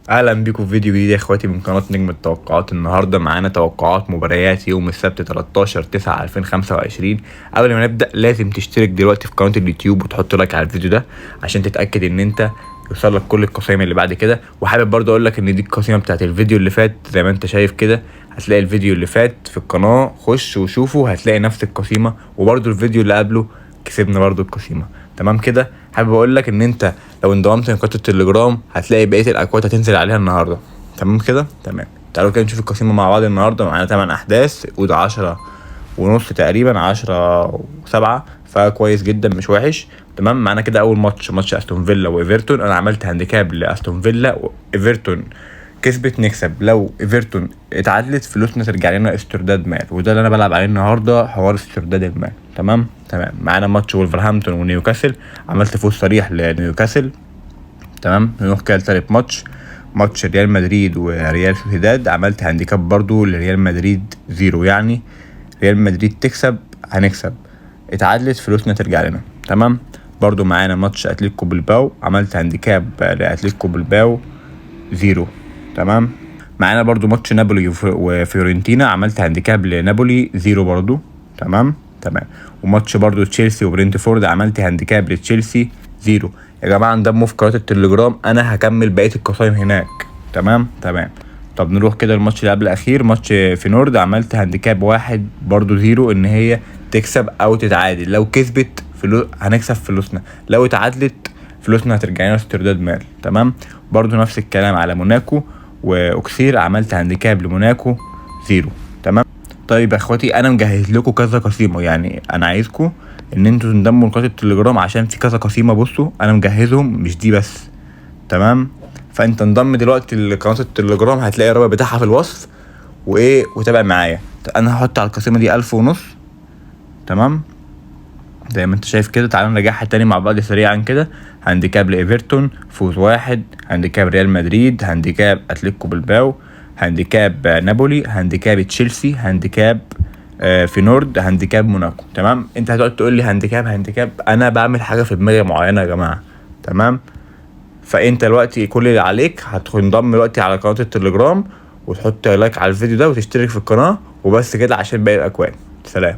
اهلا بيكم في فيديو جديد يا اخواتي من قناه نجم التوقعات. النهارده معانا توقعات مباريات يوم السبت 13/9/2025. قبل ما نبدا لازم تشترك دلوقتي في قناه اليوتيوب وتحط لايك على الفيديو ده عشان تتاكد ان انت يوصل لك كل القصايم اللي بعد كده. وحابب برضه اقول لك ان دي القصيمه بتاعت الفيديو اللي فات، زي ما انت شايف كده هتلاقي الفيديو اللي فات في القناه، خش وشوفه هتلاقي نفس القصيمه، وبرضه الفيديو اللي قبله كسبنا برضه القصيمه. تمام كده. حابب اقول لك ان انت لو انضممت لقناه التليجرام هتلاقي بقيه الاكواد هتنزل عليها النهارده. تمام كده تمام. تعالوا كده نشوف القسيمه مع بعض. النهارده معانا 8 احداث، وده 10:30 تقريبا، 10:07، فكويس جدا مش وحش. تمام. معانا كده اول ماتش استون فيلا وايفرتون. انا عملت هانديكاب لاستون فيلا، وايفرتون كسبت نكسب. لو ايفرتون اتعادلت فلوسنا ترجع لنا استرداد مال، وده اللي انا بلعب عليه النهارده، حوار استرداد المال. تمام. معانا ماتش ولفرهامبتون ونيوكاسل. عملت فوز صريح لنيوكاسل. تمام. نروح كده لتالت ماتش ريال مدريد وريال سوسيداد. عملت هانديكاب برضو لريال مدريد 0، يعني ريال مدريد تكسب هنكسب، اتعادلت فلوسنا ترجع لنا. تمام. برضو معانا ماتش اتلتيكو بلباو. عملت هانديكاب لاتلتيكو بلباو 0. تمام. معانا برضو ماتش نابولي وفيورنتينا. عملت هانديكاب لنابولي 0 برضو. تمام. وماتش برضو تشيلسي وبرنتفورد. عملت هانديكاب لتشيلسي 0. يا جماعه انضموا في قناه التليجرام، انا هكمل بقيه القصايم هناك. تمام. طب نروح كده الماتش اللي قبل الاخير، ماتش فينورد. عملت هانديكاب 1 برضو 0، ان هي تكسب او تتعادل. لو كسبت هنكسب فلوسنا، لو اتعادلت فلوسنا هترجع لنا استرداد مال. تمام. برضو نفس الكلام على موناكو واوكسير. عملت هانديكاب لموناكو 0. تمام. طيب يا اخواتي انا مجهز لكم كذا قسيمه، يعني انا عايزكم ان انتوا تنضموا لقناه التليجرام عشان في كذا قسيمه. بصوا انا مجهزهم مش دي بس. تمام. فانت انضم دلوقتي لقناه التليجرام، هتلاقي الرابط بتاعها في الوصف، وتابع معايا. انا هحط على القسيمه دي 1500. تمام. زي ما انت شايف كده. تعالوا نراجعها تاني مع بعض سريعا كده. هانديكاب لايفرتون فوز 1، هانديكاب ريال مدريد، هانديكاب اتلتيكو بلباو، هانديكاب نابولي، هانديكاب تشيلسي، هانديكاب فينورد، هانديكاب موناكو. تمام. انت هتقعد تقول لي هانديكاب، انا بعمل حاجه في دماغي معينه يا جماعه. تمام. فانت دلوقتي كل اللي عليك هتنضم دلوقتي على قناه التليجرام، وتحط لايك على الفيديو ده وتشترك في القناه، وبس كده عشان باقي الاكواد. سلام.